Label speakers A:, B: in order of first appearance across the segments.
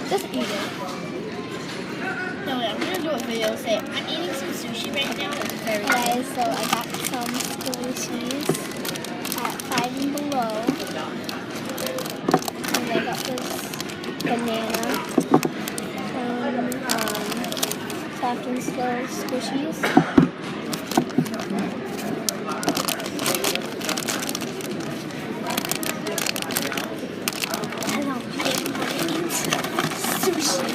A: Just eat it.
B: No, I'm gonna do a video. Say I'm eating some sushi right now. It's very good.
A: Okay, so I got some squishies at Five and Below. And I got this banana from Soft and Slow Squishies.
B: I love eating sushi.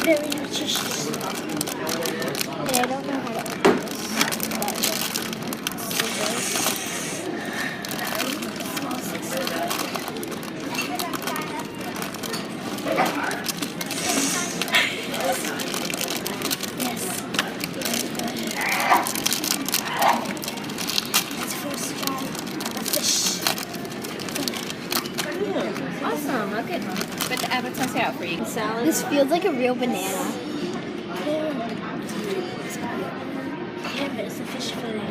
B: Very nutritious.
A: And I don't know how to open this, but
B: Yes. It's first one. A fish.
C: Awesome. Okay. Put the appetizer out for you. Salad.
A: this feels like a real banana.
B: Yeah, but it's a fish fillet.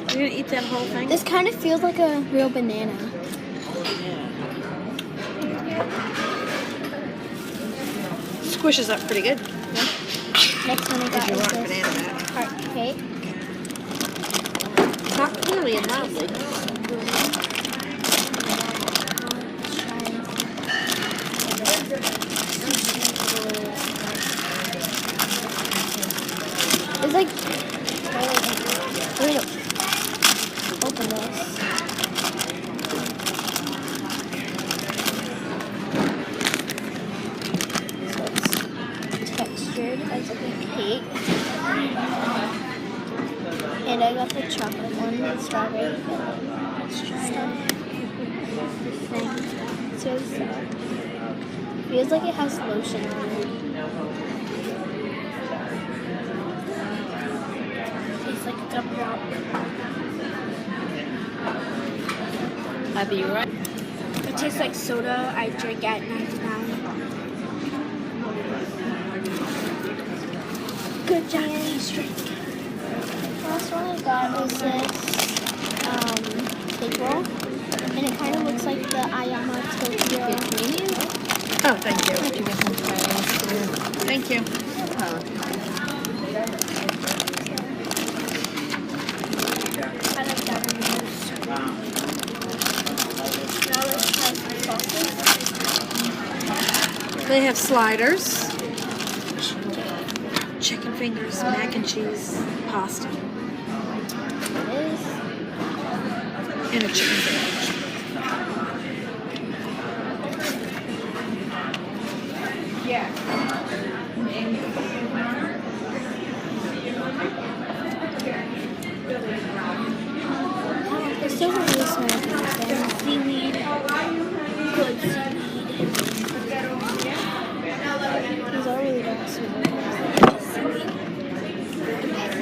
C: You're gonna eat that whole thing?
A: This kind of feels like a real banana.
C: Squishes up pretty good.
A: Next one I got
C: You
A: is
C: want
A: this
C: banana back?
A: heart cake.
C: Not clearly and loudly.
A: It's like, wait, open this. So it's textured as a cake. And I got the chocolate one, the strawberry. So it feels like it has lotion on it.
B: Tastes like a gumdrop.
C: I'll be right.
B: It tastes like soda I drink at 99. Good Japanese drink.
A: Last one I got was this cake roll, and it kind of looks like the Ayama Tokyo.
C: Oh, thank you. Thank you.
B: I like that one the most. Now let's try some sauces.
C: They have sliders, chicken fingers, mac and cheese, pasta,
A: It is.
C: and a chicken sandwich.
A: It still doesn't really smell like anything.
B: Seaweed. Good seaweed.
A: These all really don't smell like
B: Seaweed.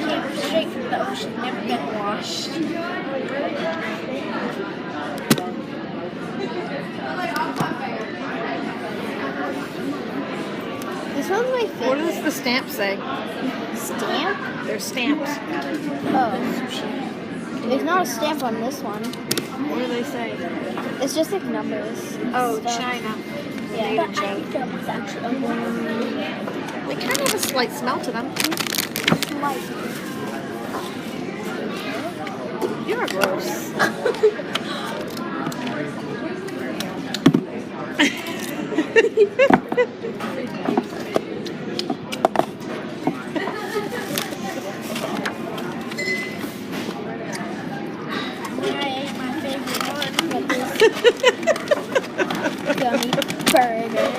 B: Came straight from the ocean, never been washed.
A: This one's my
C: What
A: favorite.
C: does the stamp say?
A: Stamp?
C: They're stamps.
A: Oh, there's not a stamp on this one.
C: What do they say?
A: It's just like numbers. and
C: Oh,
A: stuff.
C: China.
A: Yeah.
C: Made in China.
B: It's actually
C: They kind of have a slight smell to them.
A: Like,
C: You're gross.
B: I ate my favorite one.
A: gummy burger.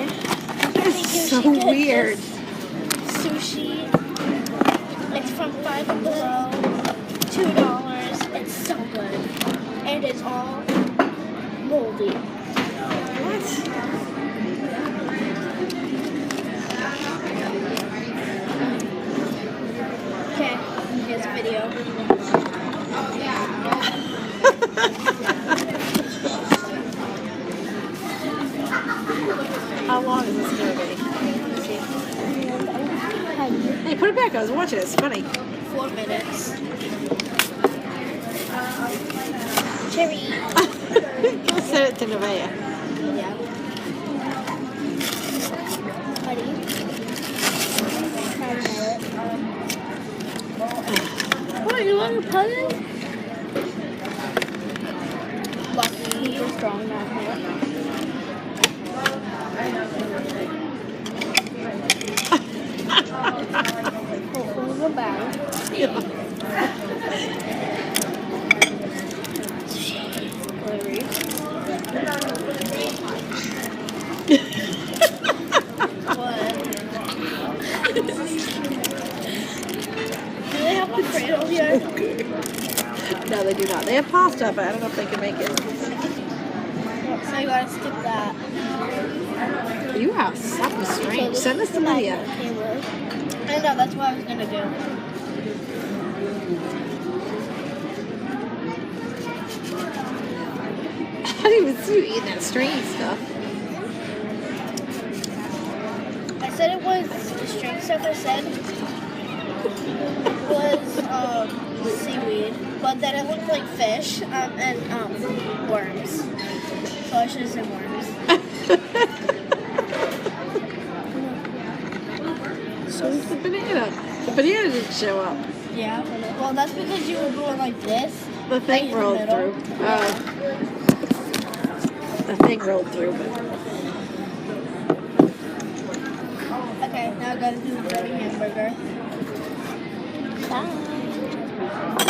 C: It's so weird.
B: Sushi. It's from Five and Below. $2. It's so good. And it's all moldy.
C: What?
B: Okay, here's a video.
C: How long is this going to be? Hey, put it back. I was watching it. It's funny.
B: 4 minutes.
A: Cherry.
D: Go send it to Nevaeh.
B: Yeah.
A: Buddy.
B: What, you want a puzzle? Lucky.
A: Super strong now. Hopefully we're back.
B: What? Do they have the cradle here?
D: No, they do not. They have pasta, but I don't know if they can make it.
B: So you gotta skip that.
D: You have something strange. Send this to Lydia.
B: I know, that's what I was gonna do.
D: I didn't even see you eating that strange stuff.
B: I said it was the strange stuff I said was seaweed, but then it looked like fish and worms. So I should have said worms.
D: So is the banana. The banana didn't show up.
B: Yeah. Well, that's because you were going like this.
D: The thing
B: Like in the
D: rolled
B: middle.
D: through. The thing rolled through.
B: Okay, now I gotta do the hamburger.
A: Bye.